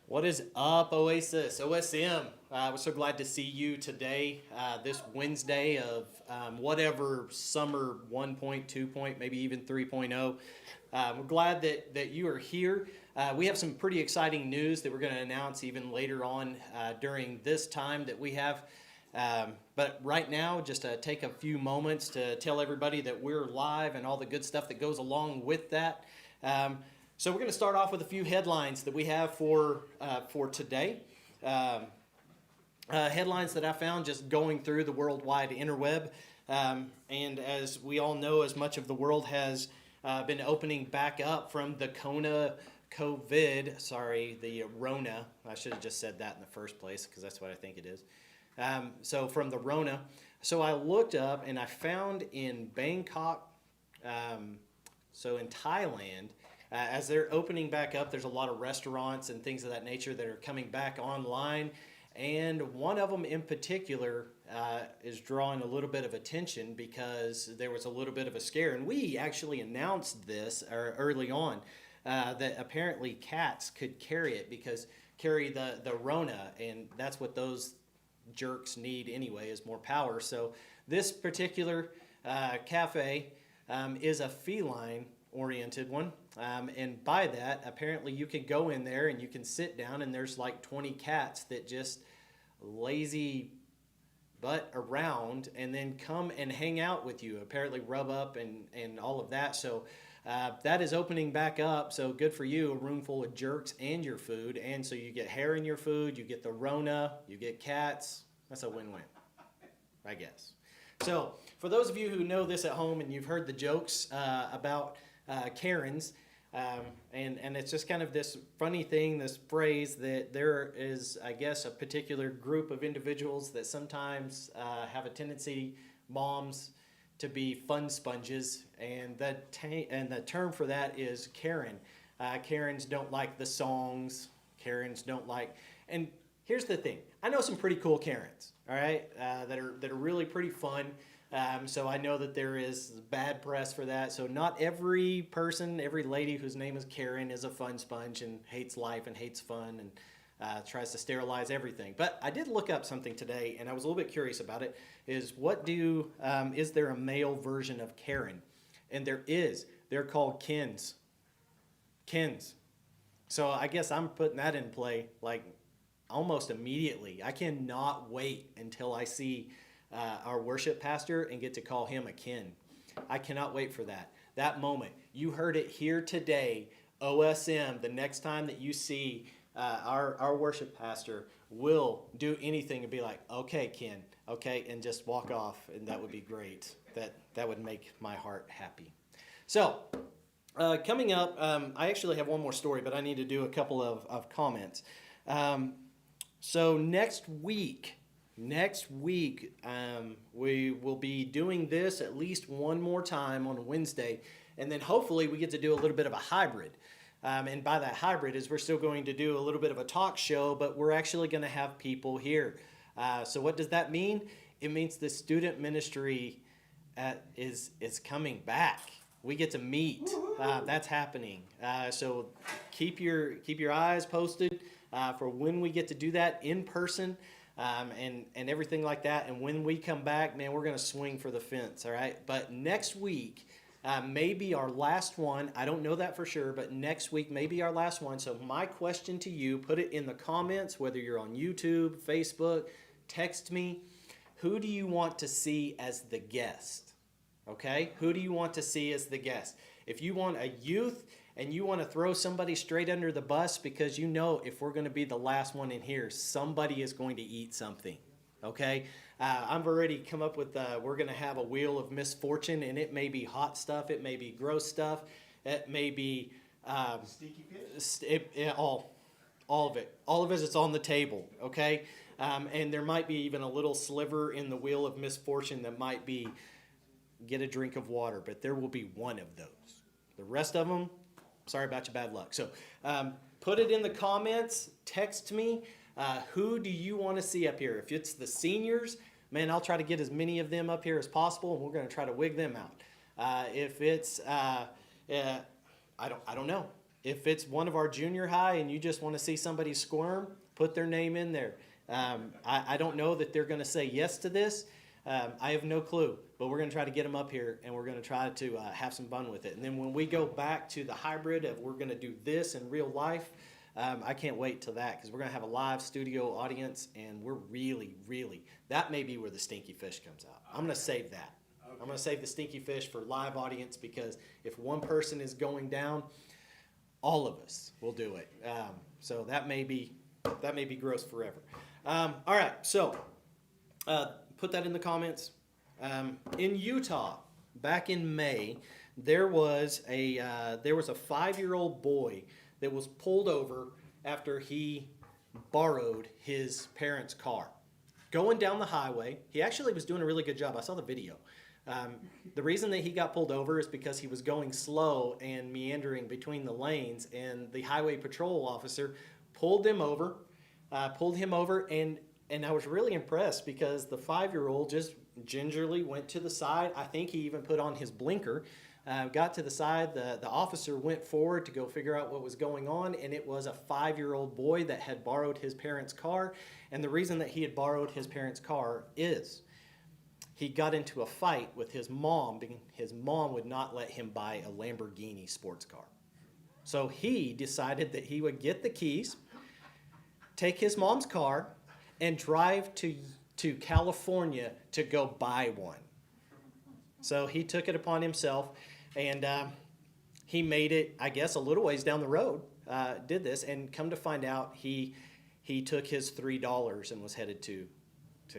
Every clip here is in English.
What is up, Oasis, OSM? We're so glad to see you today, this Wednesday of whatever summer 1.2 point, maybe even 3.0. We're glad that you are here. We have some pretty exciting news that we're going to announce even later on during this time that we have. But right now, just take a few moments to tell everybody that we're live and all the good stuff that goes along with that. So we're going to start off with a few headlines that we have for today. Headlines that I found just going through the worldwide interweb. And as we all know, as much of the world has been opening back up from the the Rona. I should have just said that in the first place because that's what I think it is. So from the Rona. So I looked up and I found in Bangkok, so in Thailand, as they're opening back up, there's a lot of restaurants and things of that nature that are coming back online. And one of them in particular is drawing a little bit of attention because there was a little bit of a scare. And we actually announced this early on that apparently cats could carry the Rona. And that's what those jerks need anyway, is more power. So this particular cafe is a feline oriented one, and by that apparently you can go in there and you can sit down and there's like 20 cats that just lazy butt around and then come and hang out with you, apparently rub up and all of that. So that is opening back up, so good for you, a room full of jerks and your food. And so you get hair in your food, you get the Rona, you get cats. That's a win-win, I guess. So for those of you who know this at home and you've heard the jokes about Karens, and it's just kind of this funny thing, this phrase that there is, I guess, a particular group of individuals that sometimes have a tendency, moms, to be fun sponges, and the term for that is Karen. Karens don't like the songs. Karens don't like, and here's the thing. I know some pretty cool Karens, all right, that are really pretty fun. So I know that there is bad press for that. So not every person, every lady whose name is Karen is a fun sponge and hates life and hates fun and tries to sterilize everything. But I did look up something today, and I was a little bit curious about it. Is there a male version of Karen? And there is. They're called Kens. Kens. So I guess I'm putting that in play like almost immediately. I cannot wait until I see our worship pastor and get to call him a kin. I cannot wait for that. That moment. You heard it here today. OSM, the next time that you see our worship pastor will do anything and be like, okay, Ken, okay, and just walk off, and that would be great. That would make my heart happy. So, coming up, I actually have one more story, but I need to do a couple of comments. So next week, we will be doing this at least one more time on Wednesday, and then hopefully we get to do a little bit of a hybrid. And by that hybrid is we're still going to do a little bit of a talk show, but we're actually going to have people here. So what does that mean? It means the student ministry is coming back. We get to meet. That's happening. So keep your eyes posted for when we get to do that in person. And everything like that. And when we come back, man, we're going to swing for the fence, all right? But next week may be our last one. I don't know that for sure, but next week may be our last one. So my question to you, put it in the comments, whether you're on YouTube, Facebook, text me. Who do you want to see as the guest? Okay? Who do you want to see as the guest? If you want a youth and you want to throw somebody straight under the bus, because you know if we're going to be the last one in here, somebody is going to eat something, okay? I've already come up with, we're going to have a wheel of misfortune, and it may be hot stuff, it may be gross stuff, it may be Stinky pit? all of it. All of it is on the table, okay? And there might be even a little sliver in the wheel of misfortune that might be get a drink of water, but there will be one of those. The rest of them, sorry about your bad luck. So put it in the comments. Text me. Who do you want to see up here? If it's the seniors, man, I'll try to get as many of them up here as possible, and we're going to try to wig them out. If it's, I don't know. if it's one of our junior high and you just want to see somebody squirm, put their name in there. I don't know that they're going to say yes to this. I have no clue, but we're going to try to get them up here, and we're going to try to have some fun with it. And then when we go back to the hybrid of we're going to do this in real life, I can't wait till that, because we're going to have a live studio audience, and we're really, that may be where the stinky fish comes out. I'm going to save that. Okay. I'm going to save the stinky fish for live audience, because if one person is going down, all of us will do it. So that may be gross forever. All right, so put that in the comments. In Utah, back in May, there was a 5-year-old boy that was pulled over after he borrowed his parents' car. Going down the highway, he actually was doing a really good job. I saw the video. The reason that he got pulled over is because he was going slow and meandering between the lanes, and the highway patrol officer pulled him over, and I was really impressed because the 5-year-old just gingerly went to the side. I think he even put on his blinker, got to the side. The officer went forward to go figure out what was going on, and it was a 5-year-old boy that had borrowed his parents' car. And the reason that he had borrowed his parents' car is he got into a fight with his mom because his mom would not let him buy a Lamborghini sports car. So he decided that he would get the keys, take his mom's car, and drive to California to go buy one. So he took it upon himself, and he made it, I guess, a little ways down the road, did this, and come to find out he took his $3 and was headed to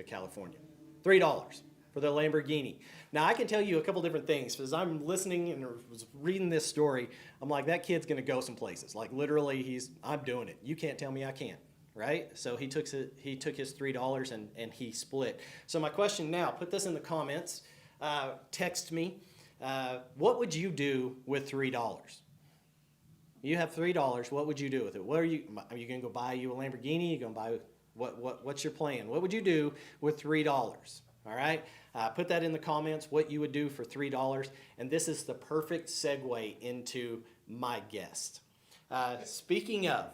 California. $3 for the Lamborghini. Now, I can tell you a couple different things. As I'm listening and was reading this story, I'm like, that kid's going to go some places. Like, literally, I'm doing it. You can't tell me I can't. Right? So he took his $3 and he split. So my question now, put this in the comments, text me, what would you do with $3? You have $3, what would you do with it? Are you going to go buy you a Lamborghini? Are you going to buy, what's your plan? What would you do with $3? All right? Put that in the comments, what you would do for $3. And this is the perfect segue into my guest. Speaking of,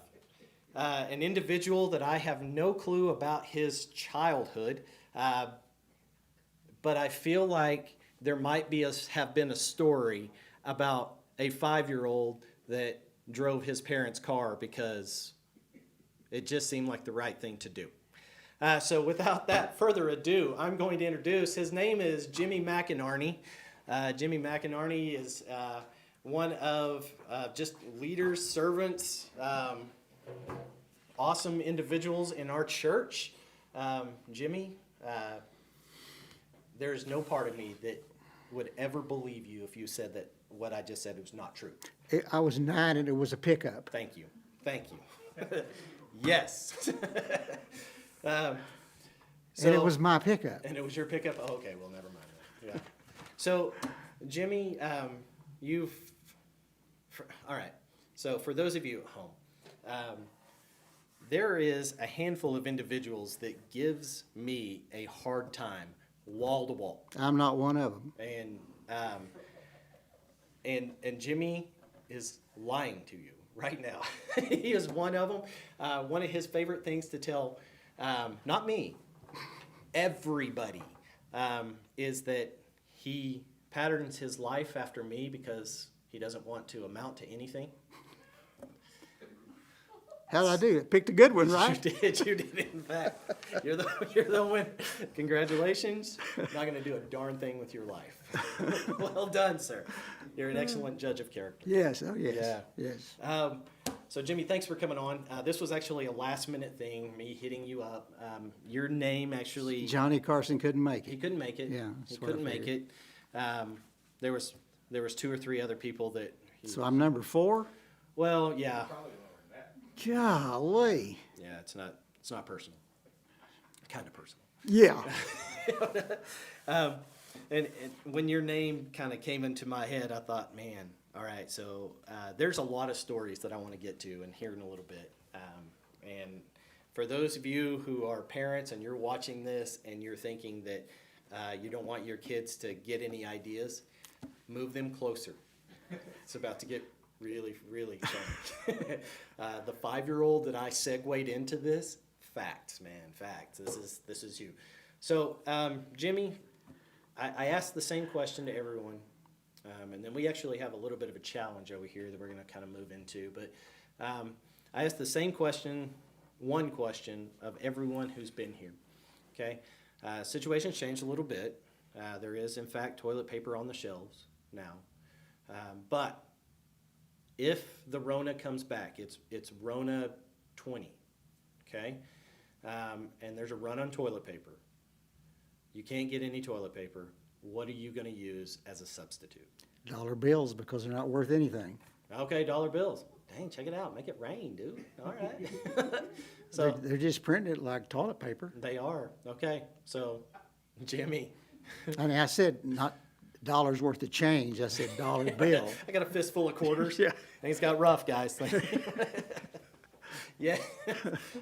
an individual that I have no clue about his childhood, but I feel like there might have been a story about a 5-year-old that drove his parents' car because it just seemed like the right thing to do. So without that further ado, I'm going to introduce, his name is Jimmy McInerney. Jimmy McInerney is one of just leaders, servants, awesome individuals in our church. Jimmy, there's no part of me that would ever believe you if you said that what I just said was not true. I was 9 and it was a pickup. Thank you. Yes. And it was my pickup. And it was your pickup? Oh, okay, well, never mind that. Yeah. So, Jimmy, all right. So for those of you at home, there is a handful of individuals that gives me a hard time, wall to wall. I'm not one of them. And Jimmy is lying to you right now. He is one of them. One of his favorite things to tell, not me, everybody, is that he patterns his life after me because he doesn't want to amount to anything. How'd I do? Picked a good one, right? You did, in fact. You're the winner. Congratulations. Not going to do a darn thing with your life. Well done, sir. You're an excellent judge of character. Yes, oh yes. Yeah. Yes. So, Jimmy, thanks for coming on. This was actually a last-minute thing, me hitting you up. Your name actually... Johnny Carson couldn't make He it. couldn't make it. Yeah, He that's what I couldn't make it. There was 2 or 3 other people that... So I'm number 4? Well, yeah. Golly. Yeah, it's not personal. Kind of personal. Yeah. And when your name kind of came into my head, I thought, man, all right, so there's a lot of stories that I want to get to and hear in a little bit. And for those of you who are parents and you're watching this and you're thinking that you don't want your kids to get any ideas, move them closer. It's about to get really, really funny. The 5-year-old that I segued into this, facts, man, facts. This is you. So, Jimmy, I asked the same question to everyone, and then we actually have a little bit of a challenge over here that we're going to kind of move into. But I asked the same question, one question of everyone who's been here. Okay, situation's changed a little bit. There is, in fact, toilet paper on the shelves now, but if the Rona comes back, it's Rona 20, okay? And there's a run on toilet paper. You can't get any toilet paper. What are you going to use as a substitute? Dollar bills because they're not worth anything. Okay, dollar bills. Dang, check it out. Make it rain, dude. All right. So They're just printing it like toilet paper. they are. Okay, so Jimmy. I mean, I said not dollars worth of change. I said dollar bill. I got a fistful of quarters. Yeah. Things got rough, guys. Yeah,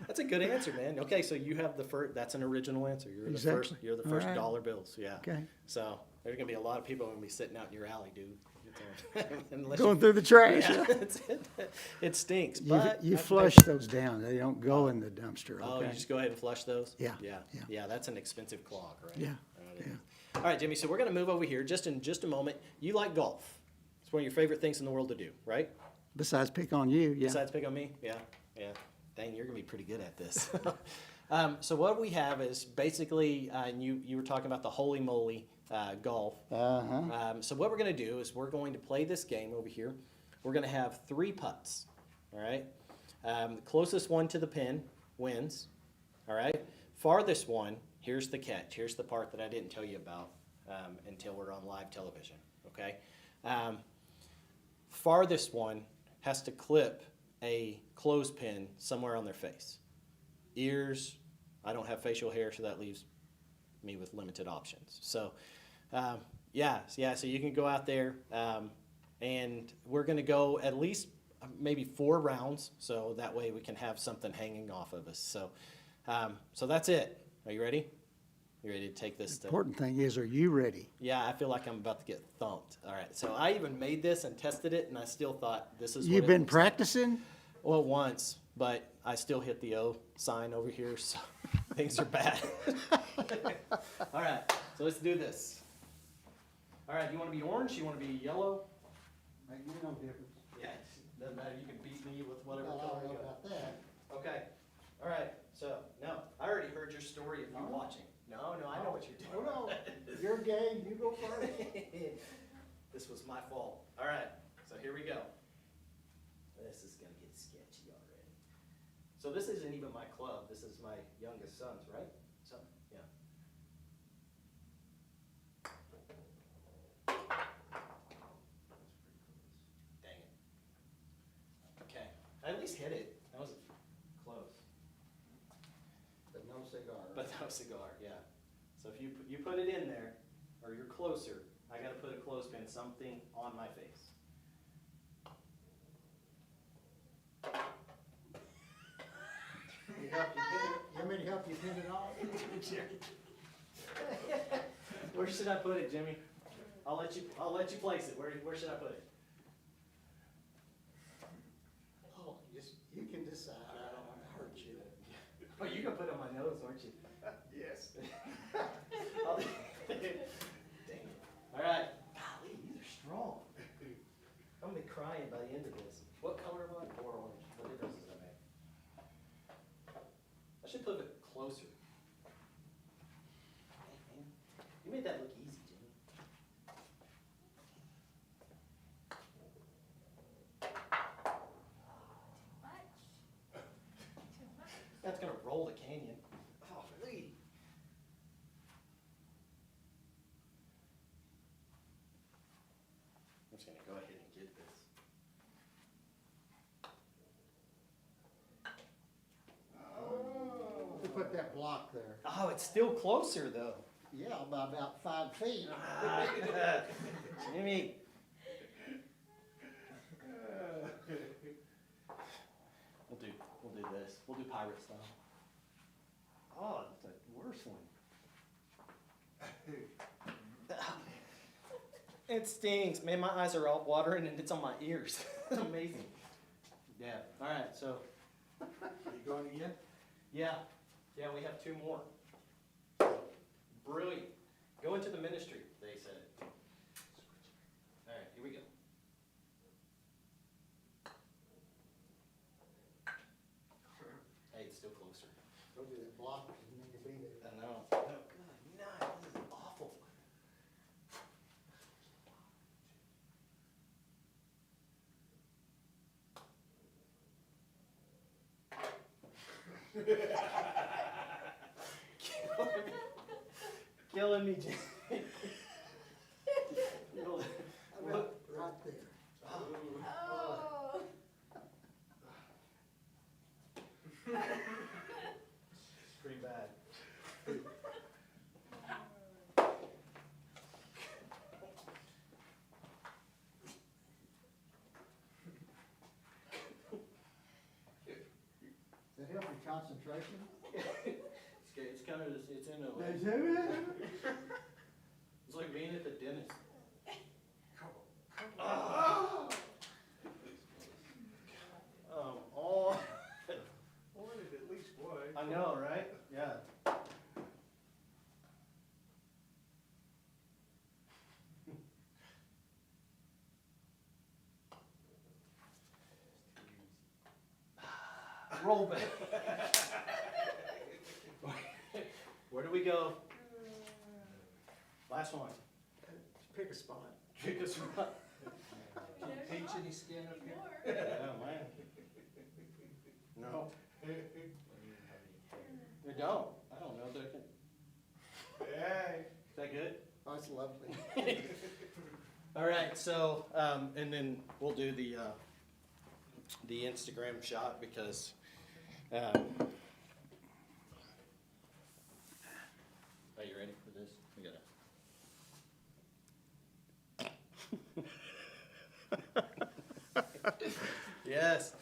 that's a good answer, man. Okay, so you have the first. That's an original answer. You're the first. Exactly. You're the All first right. dollar bills. Yeah. Okay. So there's gonna be a lot of people gonna be sitting out in your alley, dude. Unless Going through the trash. Yeah, it stinks. You, But you I- flush those down. They don't go in the dumpster. Oh, Okay. you just go ahead and flush those. Yeah, Yeah. yeah. Yeah. That's an expensive clog, right? Yeah, It is. yeah. All right, Jimmy. So we're gonna move over here just in just a moment. You like golf? It's one of your favorite things in the world to do, right? Besides pick on you, yeah. Besides pick on me? Yeah, yeah. Dang, you're gonna be pretty good at this. So what we have is basically, and you were talking about the holy moly golf. Uh-huh. So what we're gonna do is we're going to play this game over here. We're gonna have 3 putts. All right. The closest one to the pin wins. All right. Farthest one. Here's the catch. Here's the part that I didn't tell you about until we're on live television. Okay. Farthest one has to clip a clothespin somewhere on their face. Ears, I don't have facial hair, so that leaves me with limited options. So, so you can go out there, and we're going to go at least maybe 4 rounds, so that way we can have something hanging off of us. So, so that's it. Are you ready? You ready to take this? Important thing is, are you ready? Yeah, I feel like I'm about to get thumped. All right, so I even made this and tested it, and I still thought this is. You've what it been looks like. practicing? Well, once, but I still hit the O sign over here, so things are bad. All right, so let's do this. All right, you want to be orange? You want to be yellow? Make no difference. Yeah, doesn't matter. You can beat me with whatever Well, I color don't you know got. about that. Okay. All right. So no, I already heard your story of you watching. No, I know what you're doing. Oh, no. Your game, you go first. This was my fault. All right. So here we go. This is gonna get sketchy already. So this isn't even my club. This is my youngest son's, right? Son. Yeah. Dang it. Okay. I at least hit it. That was close. But no cigar. But no cigar, yeah. So if you put it in there, or you're closer, I gotta put a clothespin, something on my face. You want me to help you pin it off? Where should I put it, Jimmy? I'll let you place it. Where should I put it? Oh, you can decide. I don't want to hurt you. Oh, you can put it on my nose, aren't you? Yes. Dang it. All right. Golly, these are strong. I'm gonna be crying by the end of this. What color am I? Or orange? What difference does that make? I should put it closer. Hey, man. You made that look easy, Jimmy. That's gonna roll the canyon. Oh, really? I'm just gonna go ahead and get this. We put that block there. Oh, it's still closer though. Yeah, by about 5 feet. Jimmy. We'll do this. We'll do pirate style. Oh, that's a worse one. It stinks, man. My eyes are all watering and it's on my ears. Amazing. Yeah, all right, so, Are you going again? yeah, we have 2 more. Brilliant. Go into the ministry, they said. All right, here we go. Hey, it's still closer. Don't do that block, you need to be there. I know. Oh, good night. This is awful. Killing me, Jay. Right there. Oh. Pretty bad. Does that help your concentration? It's kind of, it's in a, Does it? it's like being at the dentist. Oh, Wanted at least one. I know, right? Yeah. Roll back. Where do we go? Last one. Pick a spot. Pick a spot. Can you paint any skin up here? Oh, man. No. You don't. I don't know that I can. Hey. Is that good? That's lovely. All right, so, and then we'll do the Instagram shot because, are you ready for this? We gotta. Yes.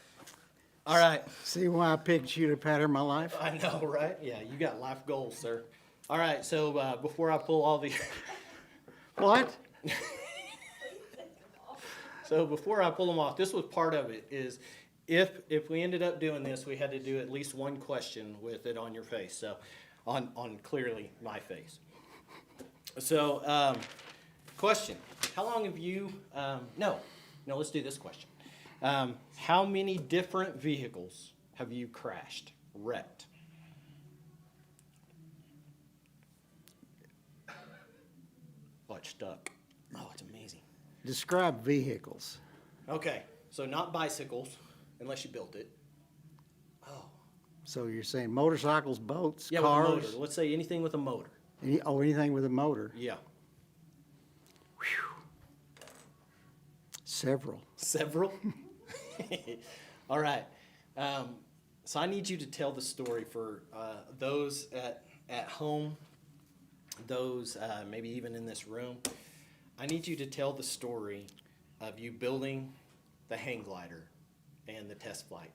All right. See why I picked you to pattern my life? I know, right? Yeah, you got life goals, sir. All right, so before I pull all the, What? so before I pull them off, this was part of it. Is if we ended up doing this, we had to do at least one question with it on your face. So, on clearly my face. So, question: how long have you? No, let's do this question. How many different vehicles have you crashed, wrecked? Oh, it's stuck. Oh, it's amazing. Describe vehicles. Okay, so not bicycles, unless you built it. Oh, So you're saying motorcycles, boats, yeah, cars? with a motor. Let's say anything with a motor. Anything with a motor? Yeah, Several. several. All right. So I need you to tell the story for those at home, those maybe even in this room. I need you to tell the story of you building the hang glider and the test flight.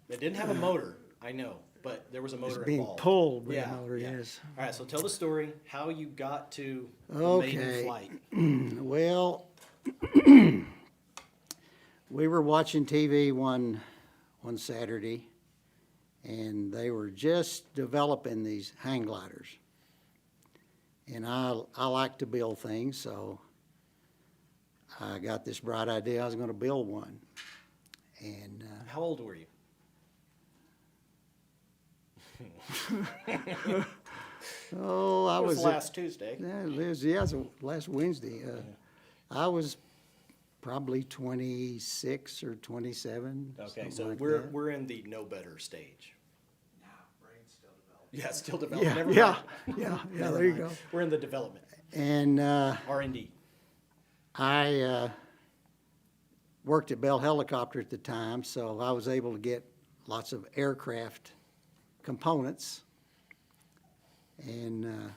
It didn't have a motor, I know, but there was a motor It's being involved. pulled with Yeah, a motor, yeah. yes. All right, so tell the story how you got to the Okay. maiden flight. Well, we were watching TV one Saturday, and they were just developing these hang gliders. And I like to build things, so I got this bright idea I was going to build one. And How old were you? I It was was last Tuesday. it was last Wednesday. I was probably 26 or 27. Okay, something so like we're that. we're in the no better stage. No, brain's still developing. Yeah, it's still developing. Yeah, Never yeah, mind. yeah, Never there you mind. go. We're in the development. And R&D. I worked at Bell Helicopter at the time, so I was able to get lots of aircraft components. And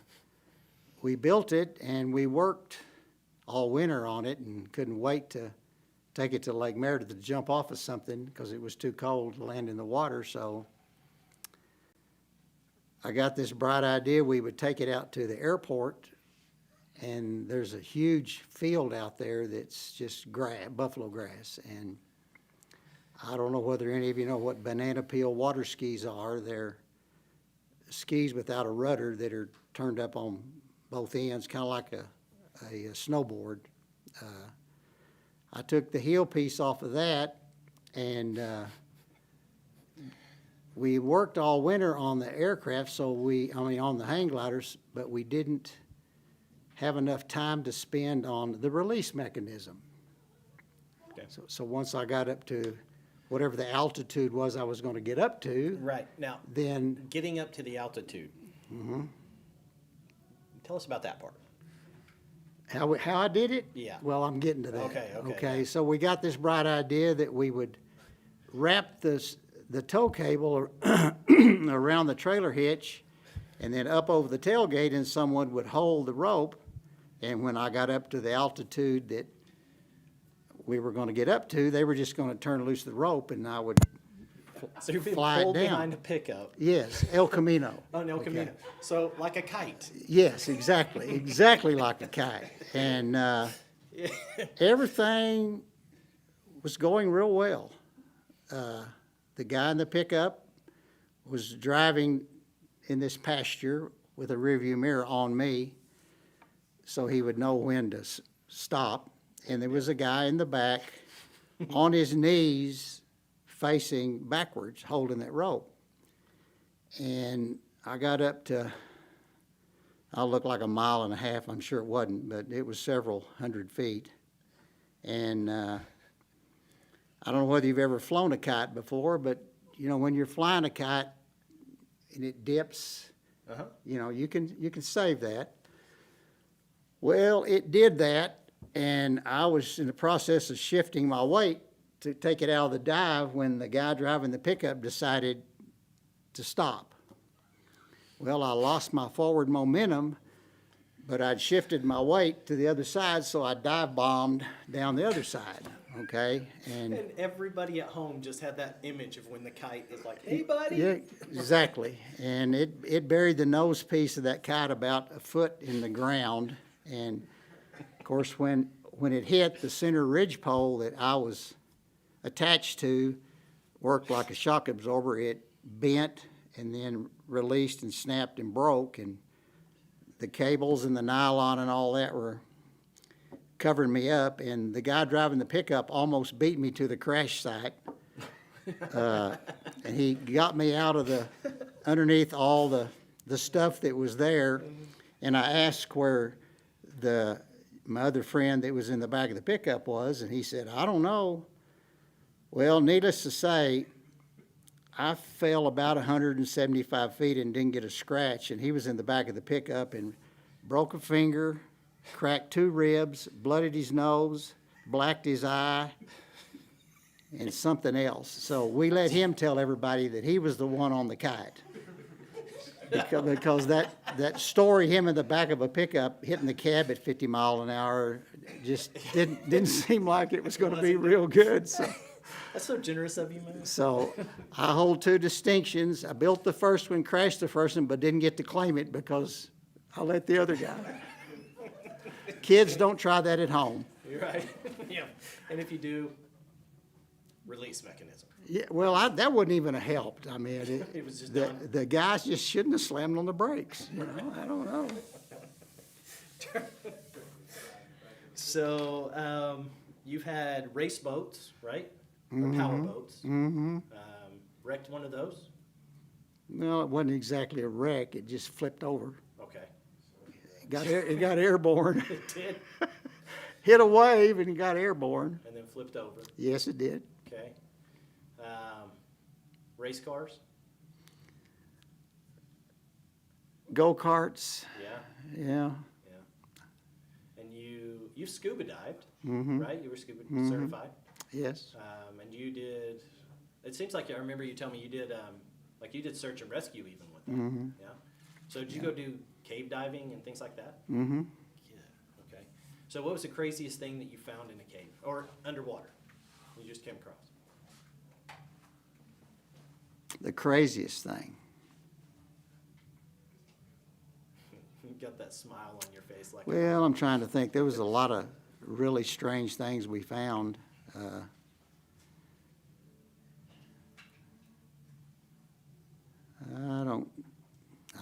we built it, and we worked all winter on it and couldn't wait to take it to Lake Meredith to jump off of something because it was too cold to land in the water. So I got this bright idea we would take it out to the airport and there's a huge field out there that's just grass, buffalo grass. And I don't know whether any of you know what banana peel water skis are. They're skis without a rudder that are turned up on both ends, kind of like a snowboard. I took the heel piece off of that, and we worked all winter on the aircraft, on the hang gliders, but we didn't have enough time to spend on the release mechanism. Okay. So once I got up to whatever the altitude was I was going to get up to, Right. Now, then getting up to the altitude. Tell us about that part. how I did it? Yeah. Well, I'm getting to that. Okay, yeah. So we got this bright idea that we would wrap the tow cable around the trailer hitch and then up over the tailgate, and someone would hold the rope. And when I got up to the altitude that we were going to get up to, they were just going to turn loose the rope, and I would So you're being fly it pulled down. behind a pickup. Yes, El Camino. Oh, no, Okay. Camino. So like a kite. Yes, exactly like a kite. And everything was going real well. The guy in the pickup was driving in this pasture with a rearview mirror on me, so he would know when to stop. And there was a guy in the back on his knees facing backwards, holding that rope. And I got up to, I looked like a mile and a half. I'm sure it wasn't, but it was several hundred feet. And I don't know whether you've ever flown a kite before, but you know, when you're flying a kite and it dips, Uh-huh. you know, you can save that. Well, it did that, and I was in the process of shifting my weight to take it out of the dive when the guy driving the pickup decided to stop. Well, I lost my forward momentum, but I'd shifted my weight to the other side, so I dive bombed down the other side, okay? And everybody at home just had that image of when the kite is like, hey, buddy. Yeah, exactly. And it buried the nose piece of that kite about a foot in the ground. And of course, when it hit, the center ridge pole that I was attached to worked like a shock absorber. It bent and then released and snapped and broke. And the cables and the nylon and all that were covering me up. And the guy driving the pickup almost beat me to the crash site. And he got me out of underneath all the stuff that was there. And I asked where my other friend that was in the back of the pickup was, and he said, I don't know. Well, needless to say, I fell about 175 feet and didn't get a scratch, and he was in the back of the pickup and broke a finger, cracked 2 ribs, blooded his nose, blacked his eye, and something else. So we let him tell everybody that he was the one on the kite. Because that story, him in the back of a pickup hitting the cab at 50 miles an hour, just didn't seem like it was going to be real good. That's so generous of you, man. So I hold 2 distinctions. I built the first one, crashed the first one, but didn't get to claim it because I let the other guy. Kids, don't try that at home. You're right. Yeah. And if you do, release mechanism. Yeah, well, that wouldn't even have helped. I mean, It was just the, done. the guys just shouldn't have slammed on the brakes. You know, I don't know. So you've had race boats, right? Or power boats. Mm-hmm. Wrecked one of those? No, it wasn't exactly a wreck. It just flipped over. Okay. It got airborne. It did, Hit a wave and it got airborne. and then flipped over. Yes, it did. Okay. Race cars? Go-karts, Yeah. yeah. Yeah. And you scuba dived, Mm-hmm. right? You were scuba certified. Yes. And you did, it seems like I remember you telling me you did, you did search and rescue even with that. Mm-hmm. Yeah. So did you go do cave diving and things like that? Mm-hmm. Yeah. Okay. So what was the craziest thing that you found in a cave or underwater you just came across? The craziest thing. got that smile on your face like. Well, I'm trying to think. There was a lot of really strange things we found.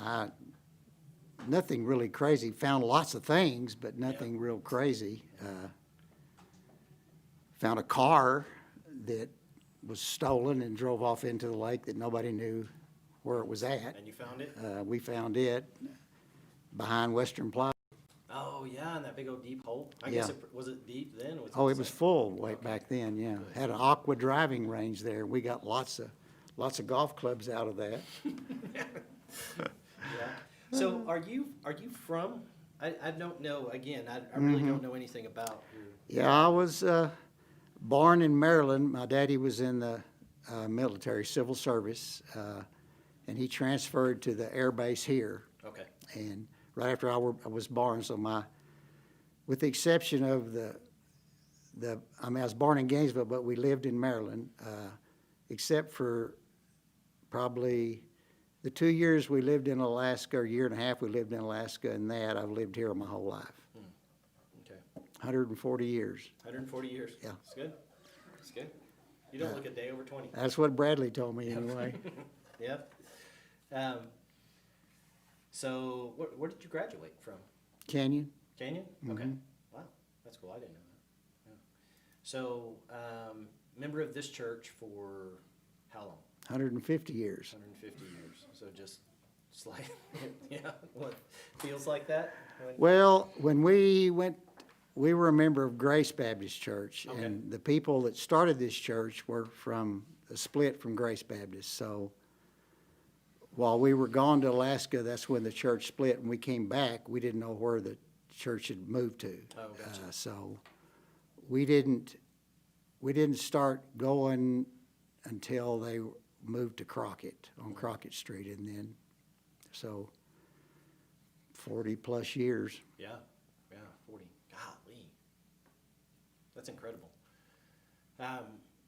I, nothing really crazy. Found lots of things, but nothing real crazy. Found a car that was stolen and drove off into the lake that nobody knew where it was at. And you found it? We found it behind Western Plaza. Oh, yeah, and that big old deep hole. I Yeah. guess was it deep then? Or Oh, it was safe? full way back then, yeah. Had an aqua driving range there. We got lots of golf clubs out of that. Yeah. So are you from? I don't know. Again, I really don't know anything about your. Yeah, I was born in Maryland. My daddy was in the military, civil service, and he transferred to the air base here. Okay. And right after I was born, so with the exception of I was born in Gainesville, but we lived in Maryland, except for probably the 2 years we lived in Alaska, or year and a half we lived in Alaska, and that I've lived here my whole life, Okay. 140 years. 140 years. Yeah. It's good. It's good. You don't look a day over 20. That's what Bradley told me anyway. Yep. So where did you graduate from? Canyon? Canyon? Okay. Wow, that's cool. I didn't know that. Yeah. So, member of this church for how long? 150 years. 150 years. So just slight, yeah. What feels like that? Well, when we were a member of Grace Baptist Church, Okay. and the people that started this church were from a split from Grace Baptist. So while we were gone to Alaska, that's when the church split, and we came back. We didn't know where the church had moved to. Oh, gotcha. So we didn't start going until they moved to Crockett, on Crockett Street, and then, so 40 plus years. Yeah, 40. Golly. That's incredible.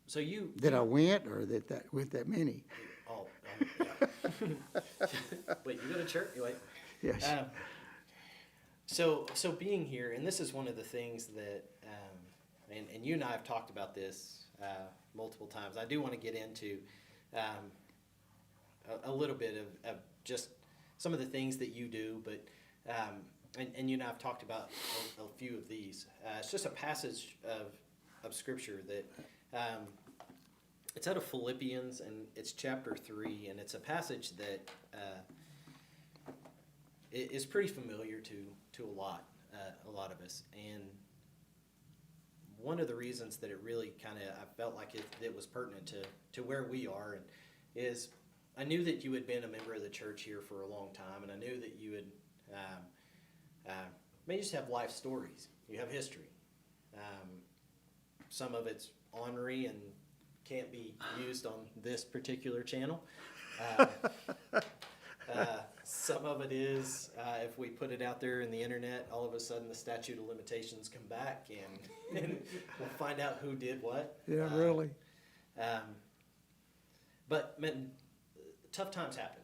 So That I went, or that with that many? Oh, yeah. Wait, you go to church? Wait. Yes. So being here, and this is one of the things that, and you and I have talked about this multiple times. I do want to get into a little bit of just some of the things that you do, but and you and I have talked about a few of these. It's just a passage of scripture that it's out of Philippians, and it's chapter 3, and it's a passage that is pretty familiar to a lot of us. And one of the reasons that it really I felt like it was pertinent to where we are, and is I knew that you had been a member of the church here for a long time, and I knew that you had may just have life stories. You have history. Some of it's ornery and can't be used on this particular channel. Some of it is, if we put it out there in the internet, all of a sudden the statute of limitations come back, and we'll find out who did what. Yeah, really. But man, tough times happen,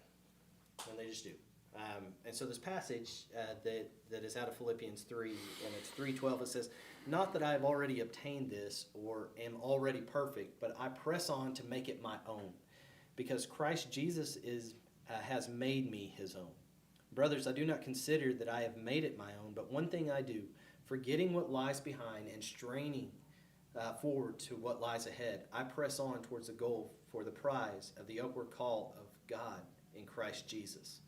and they just do. And so this passage that is out of Philippians 3, and it's 3:12, it says, "Not that I have already obtained this or am already perfect, but I press on to make it my own, because Christ Jesus has made me his own. Brothers, I do not consider that I have made it my own, but one thing I do, forgetting what lies behind and straining forward to what lies ahead, I press on towards the goal for the prize of the upward call of God in Christ Jesus."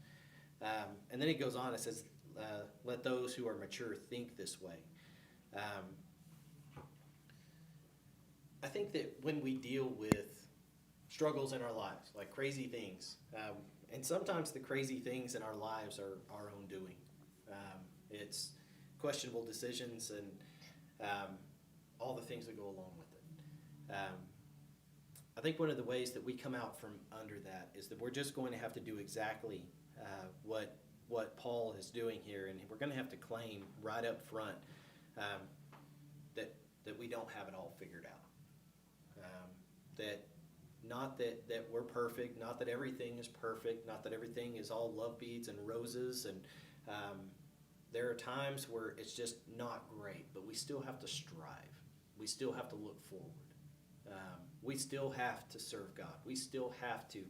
And then it goes on, it says, "Let those who are mature think this way." I think that when we deal with struggles in our lives, like crazy things, and sometimes the crazy things in our lives are our own doing. It's questionable decisions and all the things that go along with it. I think one of the ways that we come out from under that is that we're just going to have to do exactly what Paul is doing here, and we're going to have to claim right up front that we don't have it all figured out. That we're perfect, not that everything is perfect, not that everything is all love beads and roses, and there are times where it's just not great, but we still have to strive. We still have to look forward. We still have to serve God. We still have to.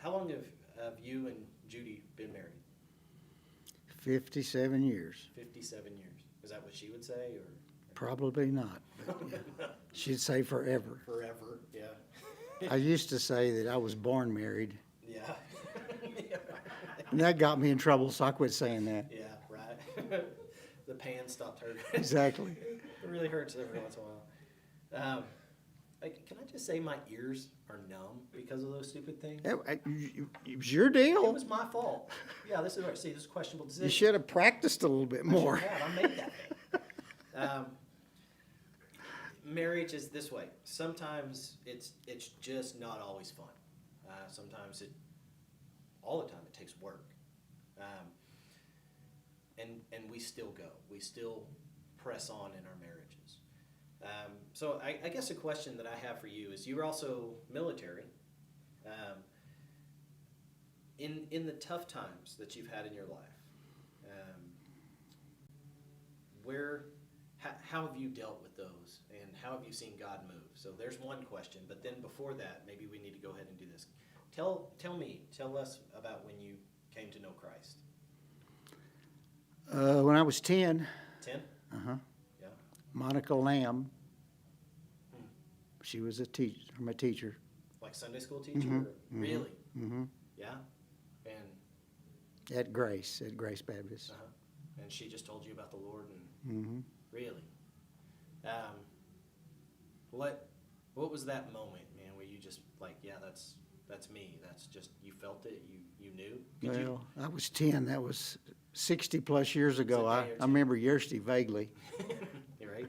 How long have you and Judy been married? 57 years. 57 years. Is that what she would say, or Probably not. But yeah. She'd say forever. forever? Yeah. I used to say that I was born married, Yeah. and that got me in trouble, so I quit saying that. Yeah, right. The pan stopped hurting. Exactly. It really hurts every once in a while. Can I just say my ears are numb because of those stupid things? It was your It deal. was my fault. Yeah, this is right. See, this is questionable decision. You should have practiced a little bit more. I should have. I made that thing. Marriage is this way. Sometimes it's just not always fun. Sometimes all the time it takes work. And we still go. We still press on in our marriages. So I guess a question that I have for you is, you were also military. In the tough times that you've had in your life, how have you dealt with those, and how have you seen God move? So there's one question, but then before that, maybe we need to go ahead and do this. Tell us about when you came to know Christ. When I was 10, 10? uh-huh, Yeah. Monica Lamb, Hmm. she was my teacher. Like Sunday school teacher? Mhm, Or- mhm. Really? Mm-hmm. Yeah? And At Grace Baptist. and she just told you about the Lord, and Mm-hmm. really? What was that moment, man, where you just like, yeah, that's me. That's just, you felt it, you knew? Could you? Well, I was 10. That was 60 plus years ago. It's a I day or two. remember Yersty vaguely. You're right.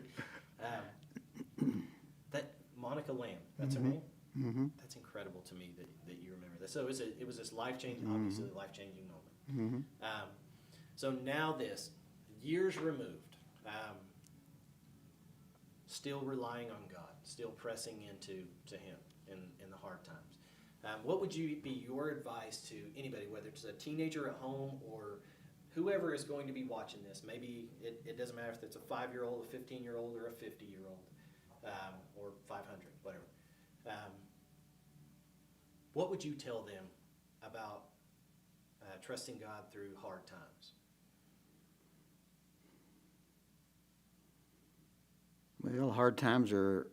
That Monica Lamb, that's her Mhm. name? Mm-hmm. That's incredible to me that you remember that. So it was this life-changing, obviously life-changing moment. Mm-hmm. So now this, years removed, still relying on God, still pressing into Him in the hard times. What would be your advice to anybody, whether it's a teenager at home or whoever is going to be watching this? Maybe it doesn't matter if it's a 5-year-old, a 15-year-old, or a 50-year-old, or 500, whatever. What would you tell them about trusting God through hard times? Well, hard times are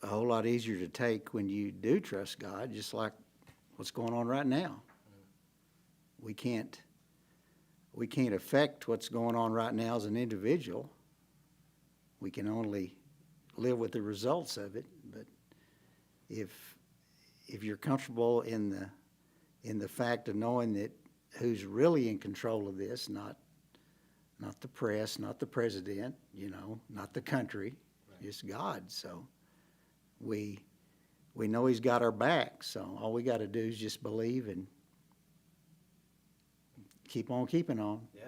a whole lot easier to take when you do trust God, just like what's going on right now. We can't affect what's going on right now as an individual. We can only live with the results of it. But if you're comfortable in the fact of knowing that who's really in control of this, not the press, not the president, not the country, just God. So we know He's got our back. So all we got to do is just believe and keep on keeping on. Yeah.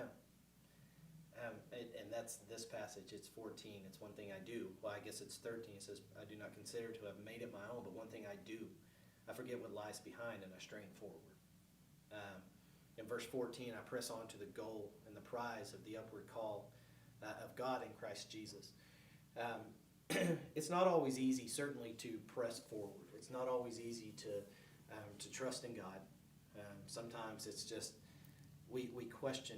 And that's this passage. It's 14. It's one thing I do. Well, I guess it's 13. It says, I do not consider to have made it my own, but one thing I do. I forget what lies behind, and I strain forward. In verse 14, I press on to the goal and the prize of the upward call of God in Christ Jesus. It's not always easy, certainly, to press forward. It's not always easy to trust in God. Sometimes it's just we question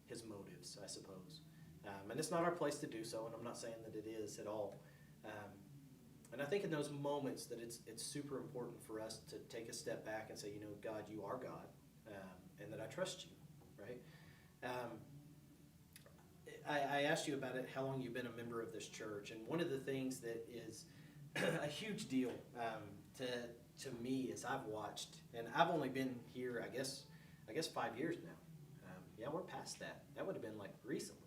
His motives, I suppose. And it's not our place to do so, and I'm not saying that it is at all. And I think in those moments that it's super important for us to take a step back and say, God, you are God, and that I trust you, right? I asked you about it, how long you've been a member of this church, and one of the things that is a huge deal to me is I've watched, and I've only been here, I guess 5 years now. Yeah, we're past that. That would have been like recently.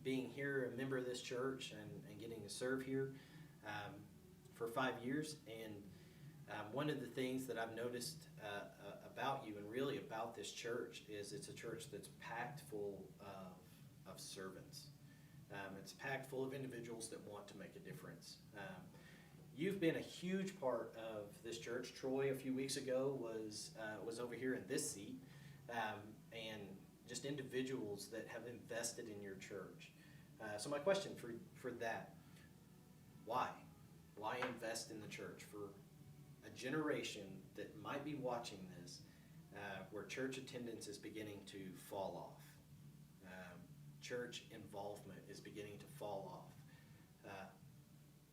Being here, a member of this church, and getting to serve here for 5 years, and one of the things that I've noticed about you, and really about this church, is it's a church that's packed full of servants. It's packed full of individuals that want to make a difference. You've been a huge part of this church. Troy, a few weeks ago, was over here in this seat, and just individuals that have invested in your church. So my question for that, why? Why invest in the church for a generation that might be watching this, where church attendance is beginning to fall off? Church involvement is beginning to fall off.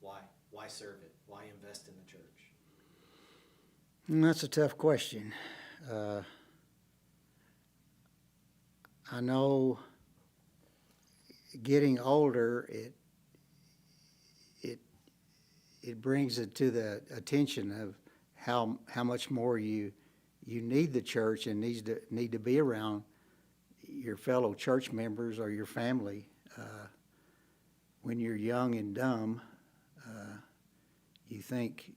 Why? Why serve it? Why invest in the church? That's a tough question. I know getting older, it brings it to the attention of how much more you need the church and need to be around your fellow church members or your family. When you're young and dumb, you think,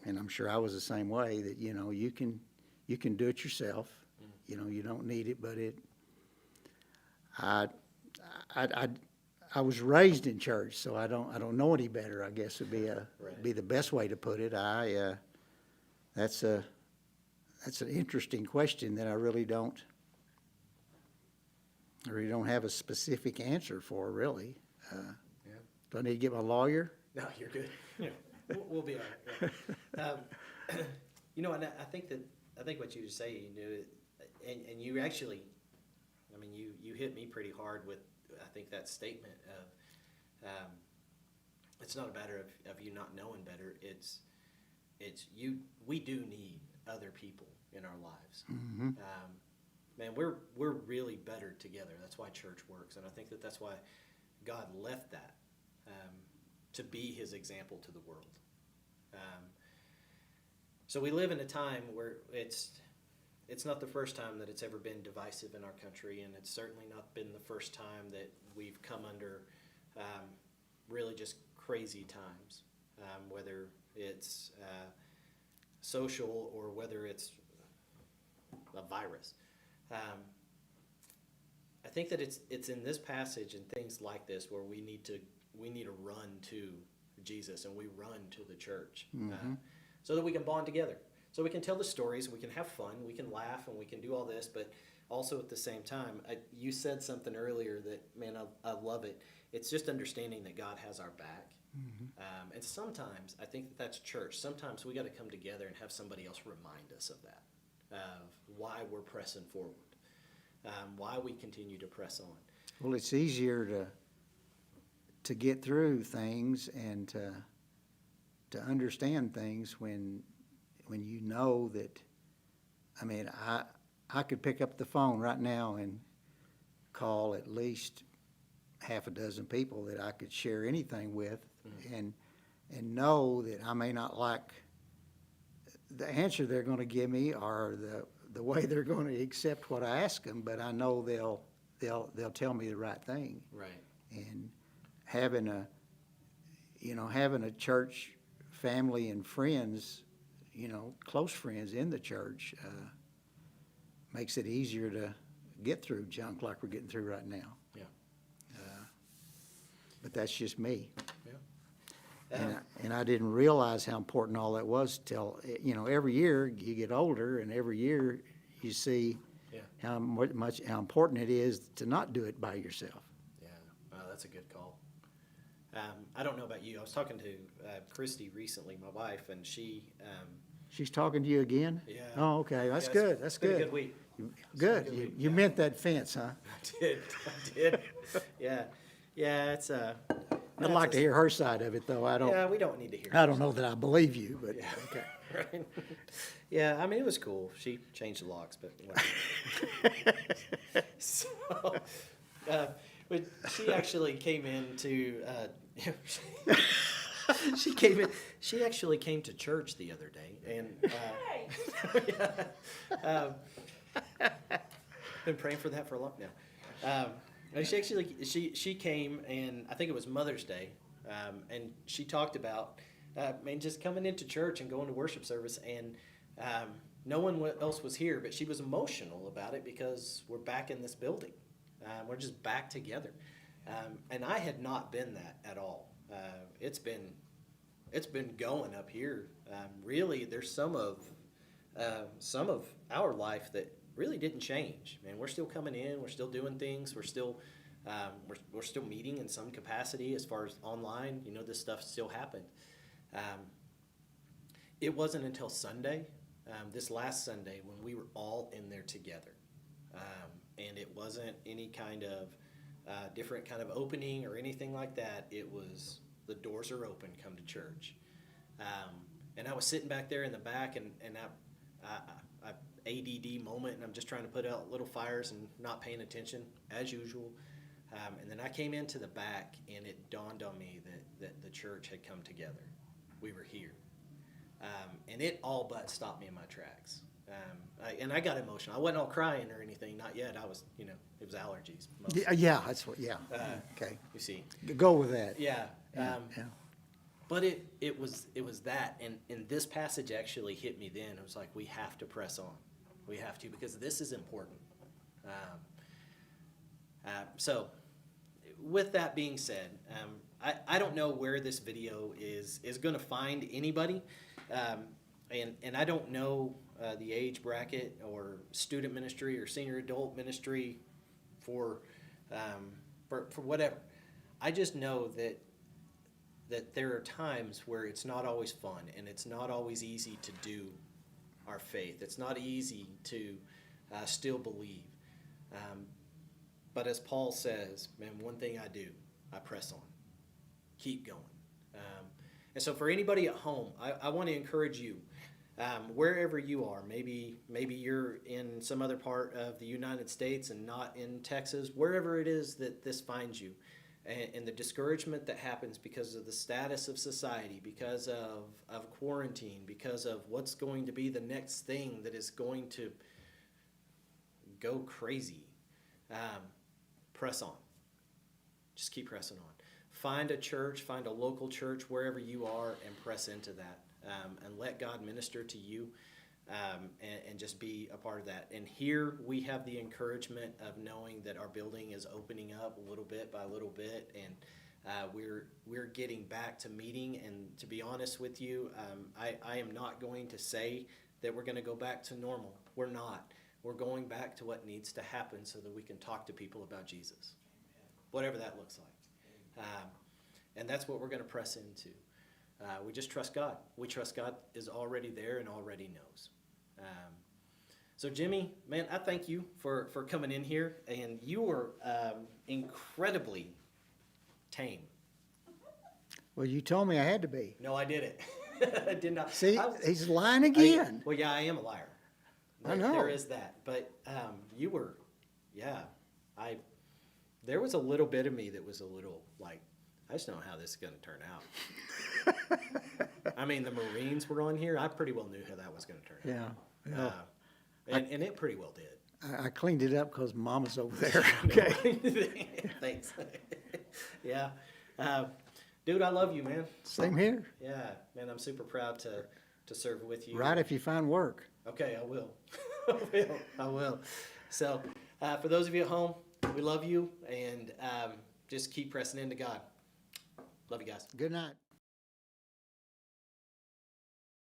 and I'm sure I was the same way, that you can do it yourself. You don't need it, but I was raised in church, so I don't know any better, I guess would be Right. be the best way to put it. That's an interesting question that I really don't have a specific answer for, really. Yeah. Do I need to get my lawyer? No, you're good. We'll be all right. Yeah. And I think what you say, and you actually, you hit me pretty hard with, I think, that statement of, it's not a matter of you not knowing better. It's you. We do need other people in our lives. Mm-hmm. Man, we're really better together. That's why church works, and I think that's why God left that to be His example to the world. So we live in a time where it's not the first time that it's ever been divisive in our country, and it's certainly not been the first time that we've come under really just crazy times, whether it's social or whether it's a virus. I think that it's in this passage and things like this where we need to run to Jesus, and we run to the church, so that we can bond together, so we can tell the stories, we can have fun, we can laugh, and we can do all this. But also at the same time, you said something earlier that, man, I love it. It's just understanding that God has our back. And sometimes I think that's church. Sometimes we got to come together and have somebody else remind us of that, of why we're pressing forward, why we continue to press on. Well, it's easier to get through things and to understand things when you know that. I could pick up the phone right now and call at least half a dozen people that I could share anything with, and know that I may not like the answer they're going to give me or the way they're going to accept what I ask them, but I know they'll tell me the right thing. Right. And having a church family and friends, close friends in the church, makes it easier to get through junk like we're getting through right now. Yeah. But that's just me. Yeah. And I didn't realize how important all that was till, every year you get older, and every year you see how important it is to not do it by yourself. Yeah. Wow, that's a good call. I don't know about you. I was talking to Christy recently, my wife, and she. She's talking to you again? Yeah. Oh, okay. That's Yeah, good. That's it's been good. a good week. Good. Good You, week, you yeah. meant that fence, huh? I did. Yeah. Yeah, it's I'd like to hear her side of it, though. Yeah, we don't need to hear I don't know that I believe you, but Yeah. okay. Right. Yeah, it was cool. She changed the locks, but whatever. So, but she actually came into. She actually came to church the other day, and been praying for that for a long now. And she came, and I think it was Mother's Day, and she talked about just coming into church and going to worship service, and no one else was here, but she was emotional about it because we're back in this building. We're just back together, and I had not been that at all. It's been going up here. Really, there's some of our life that really didn't change. Man, we're still coming in, we're still doing things, we're still meeting in some capacity as far as online. You know, this stuff still happened. It wasn't until Sunday, this last Sunday, when we were all in there together, and it wasn't any kind of different kind of opening or anything like that. It was the doors are open, come to church. And I was sitting back there in the back, and I ADD moment, and I'm just trying to put out little fires and not paying attention as usual. And then I came into the back, and it dawned on me that the church had come together. We were here. And it all but stopped me in my tracks. And I got emotional. I wasn't all crying or anything, not yet. I was, it was allergies. Mostly. Yeah, that's what, yeah. Okay. You see. Go with that. Yeah. Yeah. But it was that, and this passage actually hit me then. It was like, we have to press on. We have to, because this is important. So with that being said, I don't know where this video is going to find anybody, and I don't know the age bracket or student ministry or senior adult ministry for whatever. I just know that there are times where it's not always fun, and it's not always easy to do our faith. It's not easy to still believe. But as Paul says, man, one thing I do, I press on. Keep going. And so for anybody at home, I want to encourage you, wherever you are, maybe you're in some other part of the United States and not in Texas, wherever it is that this finds you, and the discouragement that happens because of the status of society, because of quarantine, because of what's going to be the next thing that is going to go crazy, press on. Just keep pressing on. Find a church, find a local church wherever you are, and press into that, and let God minister to you, and just be a part of that. And here we have the encouragement of knowing that our building is opening up little bit by little bit, and we're getting back to meeting. And to be honest with you, I am not going to say that we're going to go back to normal. We're not. We're going back to what needs to happen so that we can talk to people about Jesus, whatever that looks like. And that's what we're going to press into. We just trust God. We trust God is already there and already knows. So Jimmy, man, I thank you for coming in here, and you were incredibly tame. Well, you told me I had to be. No, I didn't. I did not. See, he's lying again. Well, yeah, I am a liar. I know. There is that. But you were, there was a little bit of me that was a little like, I just don't know how this is going to turn out. I mean, the Marines were on here. I pretty well knew how that was going to turn out. Yeah. And it pretty well did. I cleaned it up because Mama's over there. Okay. Thanks. Yeah. Dude, I love you, man. Same here. Yeah, man, I'm super proud to serve with you. Right if you find work. Okay, I will. I will. So, for those of you at home, we love you, and just keep pressing into God. Love you guys. Good night.